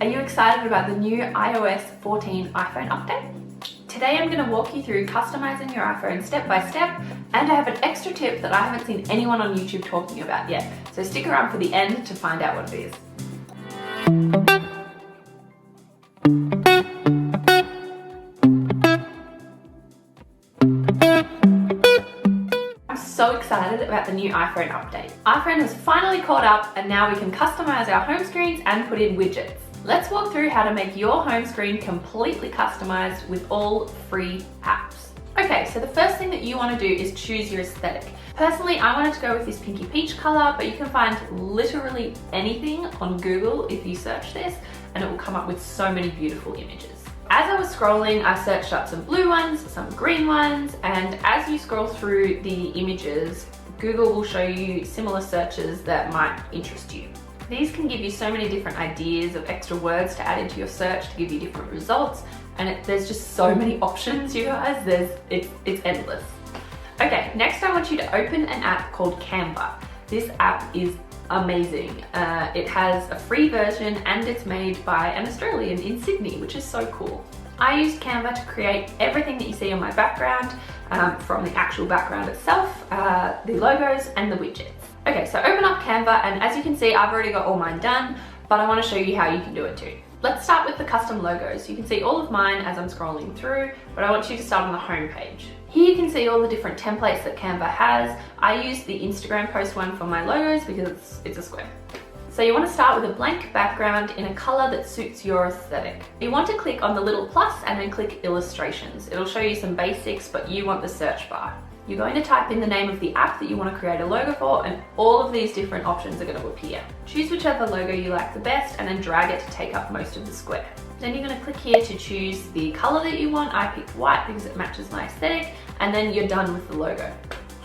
Are you excited about the new iOS 14 iPhone update? Today I'm going to walk you through customizing your iPhone step by step, and I have an extra tip that I haven't seen anyone on YouTube talking about yet, so stick around for the end to find out what it is. I'm so excited about the new iPhone update. iPhone has finally caught up, and now we can customize our home screens and put in widgets. Let's walk through how to make your home screen completely customized with all free apps. Okay, so the first thing that you want to do is choose your aesthetic. Personally, I wanted to go with this pinky peach color, but you can find literally anything on Google if you search this, and it will come up with so many beautiful images. As I was scrolling, I searched up some blue ones, some green ones, and as you scroll through the images, Google will show you similar searches that might interest you. These can give you so many different ideas of extra words to add into your search to give you different results, and there's just so many options, you guys. It's endless. Okay, next I want you to open an app called Canva. This app is amazing. It has a free version and it's made by an Australian in Sydney, which is so cool. I used Canva to create everything that you see on my background, from the actual background itself, the logos and the widgets. Okay, so open up Canva, and as you can see, I've already got all mine done, but I want to show you how you can do it too. Let's start with the custom logos. You can see all of mine as I'm scrolling through, but I want you to start on the home page. Here you can see all the different templates that Canva has. I use the Instagram post one for my logos because it's a square. So you want to start with a blank background in a color that suits your aesthetic. You want to click on the little plus and then click illustrations. It'll show you some basics, but you want the search bar. You're going to type in the name of the app that you want to create a logo for, and all of these different options are going to appear. Choose whichever logo you like the best and then drag it to take up most of the square. Then you're going to click here to choose the color that you want. I picked white because it matches my aesthetic, and then you're done with the logo.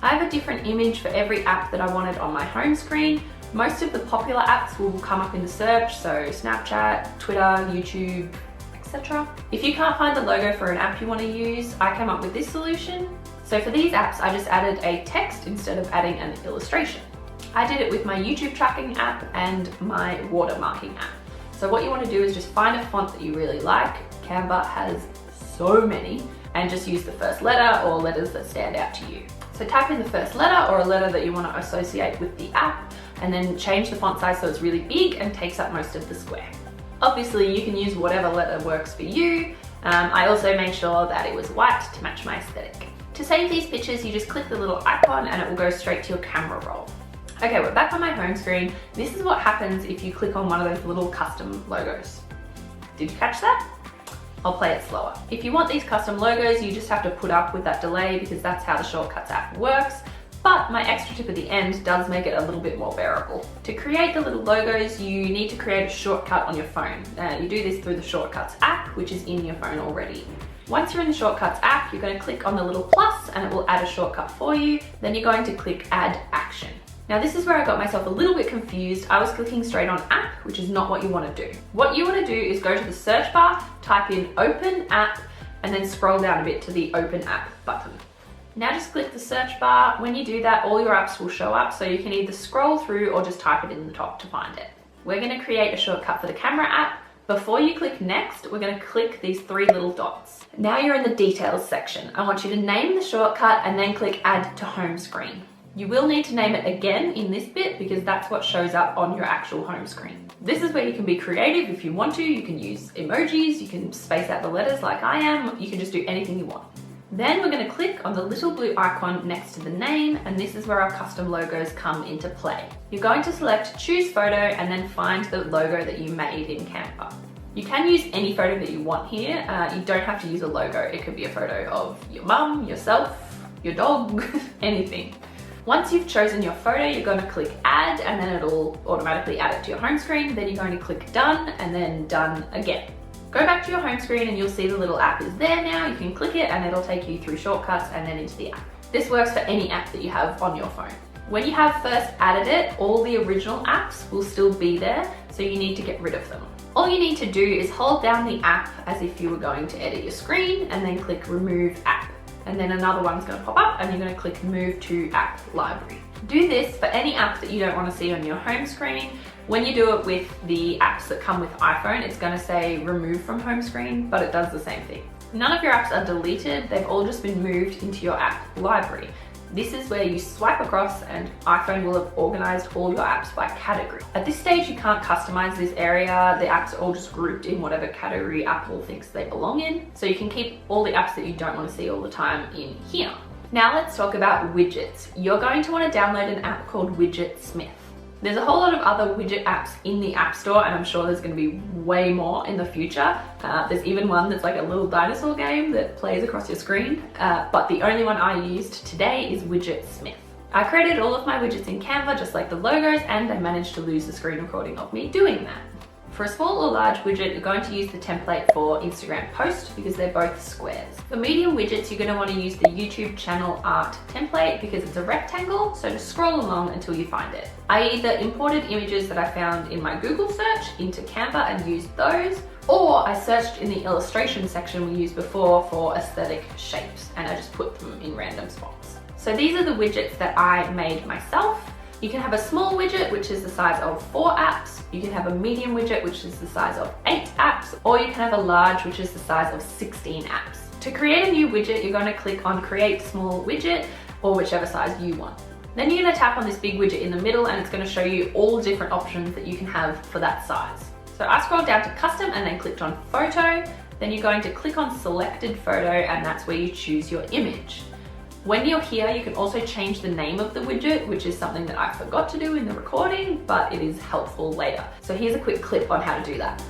I have a different image for every app that I wanted on my home screen. Most of the popular apps will come up in the search, so Snapchat, Twitter, YouTube, etc. If you can't find the logo for an app you want to use, I came up with this solution. So for these apps, I just added a text instead of adding an illustration. I did it with my YouTube tracking app and my watermarking app. So what you want to do is just find a font that you really like. Canva has so many, and just use the first letter or letters that stand out to you. So type in the first letter or a letter that you want to associate with the app, and then change the font size so it's really big and takes up most of the square. Obviously, you can use whatever letter works for you. I also made sure that it was white to match my aesthetic. To save these pictures, you just click the little icon and it will go straight to your camera roll. Okay, we're back on my home screen. This is what happens if you click on one of those little custom logos. Did you catch that? I'll play it slower. If you want these custom logos, you just have to put up with that delay because that's how the Shortcuts app works. But my extra tip at the end does make it a little bit more bearable. To create the little logos, you need to create a shortcut on your phone. You do this through the Shortcuts app, which is in your phone already. Once you're in the Shortcuts app, you're going to click on the little plus and it will add a shortcut for you. Then you're going to click Add Action. Now this is where I got myself a little bit confused. I was clicking straight on app, which is not what you want to do. What you want to do is go to the search bar, type in Open App, and then scroll down a bit to the Open App button. Now just click the search bar. When you do that, all your apps will show up, so you can either scroll through or just type it in the top to find it. We're going to create a shortcut for the camera app. Before you click next, we're going to click these three little dots. Now you're in the details section. I want you to name the shortcut and then click add to home screen. You will need to name it again in this bit because that's what shows up on your actual home screen. This is where you can be creative if you want to. You can use emojis, you can space out the letters like I am, you can just do anything you want. Then we're going to click on the little blue icon next to the name, and this is where our custom logos come into play. You're going to select choose photo and then find the logo that you made in Canva. You can use any photo that you want here. You don't have to use a logo. It could be a photo of your mum, yourself, your dog, anything. Once you've chosen your photo, you're going to click add and then it'll automatically add it to your home screen. Then you're going to click done and then done again. Go back to your home screen and you'll see the little app is there now. You can click it and it'll take you through Shortcuts and then into the app. This works for any app that you have on your phone. When you have first added it, all the original apps will still be there, so you need to get rid of them. All you need to do is hold down the app as if you were going to edit your screen and then click remove app. And then another one's going to pop up and you're going to click move to app library. Do this for any app that you don't want to see on your home screen. When you do it with the apps that come with iPhone, it's going to say remove from home screen, but it does the same thing. None of your apps are deleted, they've all just been moved into your app library. This is where you swipe across and iPhone will have organized all your apps by category. At this stage, you can't customize this area. The apps are all just grouped in whatever category Apple thinks they belong in. So you can keep all the apps that you don't want to see all the time in here. Now let's talk about widgets. You're going to want to download an app called Widget Smith. There's a whole lot of other widget apps in the App Store, and I'm sure there's going to be way more in the future. There's even one that's like a little dinosaur game that plays across your screen, but the only one I used today is Widget Smith. I created all of my widgets in Canva, just like the logos, and I managed to lose the screen recording of me doing that. For a small or large widget, you're going to use the template for Instagram post because they're both squares. For medium widgets, you're going to want to use the YouTube channel art template because it's a rectangle, so just scroll along until you find it. I either imported images that I found in my Google search into Canva and used those, or I searched in the illustration section we used before for aesthetic shapes, and I just put them in random spots. So these are the widgets that I made myself. You can have a small widget, which is the size of 4 apps. You can have a medium widget, which is the size of 8 apps, or you can have a large, which is the size of 16 apps. To create a new widget, you're going to click on Create Small Widget, or whichever size you want. Then you're going to tap on this big widget in the middle, and it's going to show you all different options that you can have for that size. So I scrolled down to Custom and then clicked on Photo. Then you're going to click on Selected Photo, and that's where you choose your image. When you're here, you can also change the name of the widget, which is something that I forgot to do in the recording, but it is helpful later. So here's a quick clip on how to do that.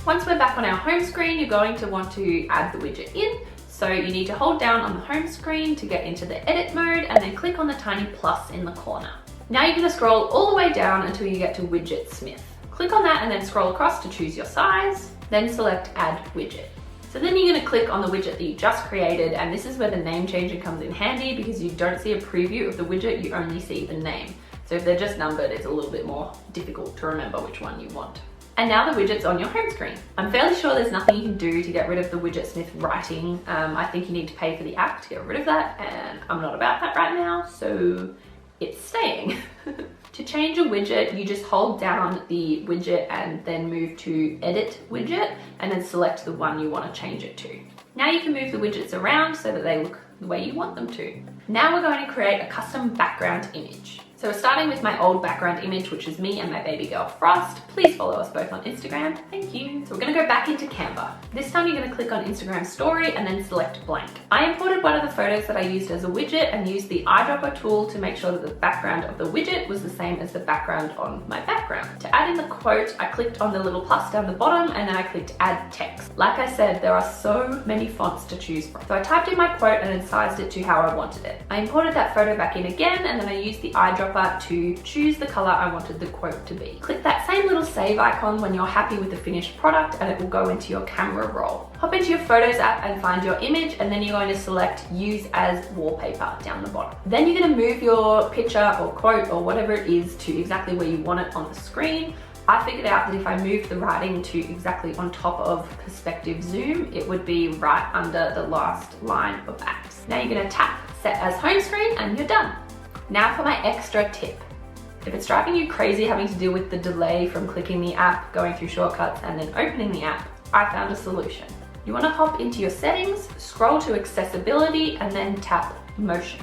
Once we're back on our home screen, you're going to want to add the widget in. So you need to hold down on the home screen to get into the edit mode and then click on the tiny plus in the corner. Now you're going to scroll all the way down until you get to Widget Smith. Click on that and then scroll across to choose your size, then select Add Widget. So then you're going to click on the widget that you just created, and this is where the name changing comes in handy because you don't see a preview of the widget, you only see the name. So if they're just numbered, it's a little bit more difficult to remember which one you want. And now the widget's on your home screen. I'm fairly sure there's nothing you can do to get rid of the Widget Smith writing. I think you need to pay for the app to get rid of that, and I'm not about that right now, so it's staying. To change a widget, you just hold down the widget and then move to Edit Widget and then select the one you want to change it to. Now you can move the widgets around so that they look the way you want them to. Now we're going to create a custom background image. So we're starting with my old background image, which is me and my baby girl Frost. Please follow us both on Instagram, thank you. So we're gonna go back into Canva. This time you're gonna click on Instagram story and then select blank. I imported one of the photos that I used as a widget and used the eyedropper tool to make sure that the background of the widget was the same as the background on my background. To add in the quote, I clicked on the little plus down the bottom and then I clicked add text. Like I said, there are so many fonts to choose from. So I typed in my quote and then sized it to how I wanted it. I imported that photo back in again and then I used the eyedropper to choose the color I wanted the quote to be. Click that same little save icon when you're happy with the finished product and it will go into your camera roll. Hop into your Photos app and find your image, and then you're going to select Use as Wallpaper down the bottom. Then you're going to move your picture or quote or whatever it is to exactly where you want it on the screen. I figured out that if I moved the writing to exactly on top of perspective zoom, it would be right under the last line of apps. Now you're going to tap Set as Home Screen and you're done. Now for my extra tip. If it's driving you crazy having to deal with the delay from clicking the app, going through shortcuts, and then opening the app, I found a solution. You want to hop into your settings, scroll to accessibility, and then tap motion.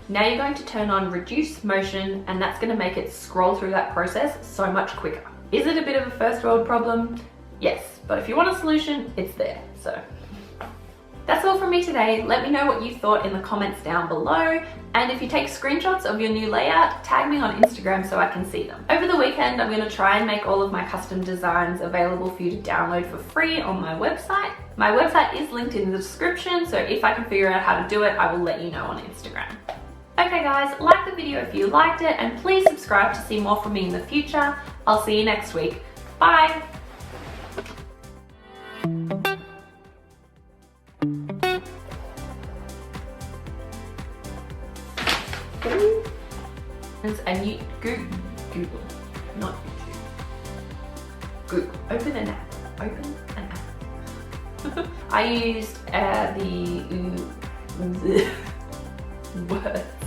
Now you're going to turn on reduce motion, and that's going to make it scroll through that process so much quicker. Is it a bit of a first world problem? Yes, but if you want a solution, it's there, so. That's all from me today. Let me know what you thought in the comments down below. And if you take screenshots of your new layout, tag me on Instagram so I can see them. Over the weekend, I'm going to try and make all of my custom designs available for you to download for free on my website. My website is linked in the description, so if I can figure out how to do it, I will let you know on Instagram. Okay guys, like the video if you liked it, and please subscribe to see more from me in the future. I'll see you next week. Bye! And you Google, not YouTube. Google. Open an app. Open an app. I used the words.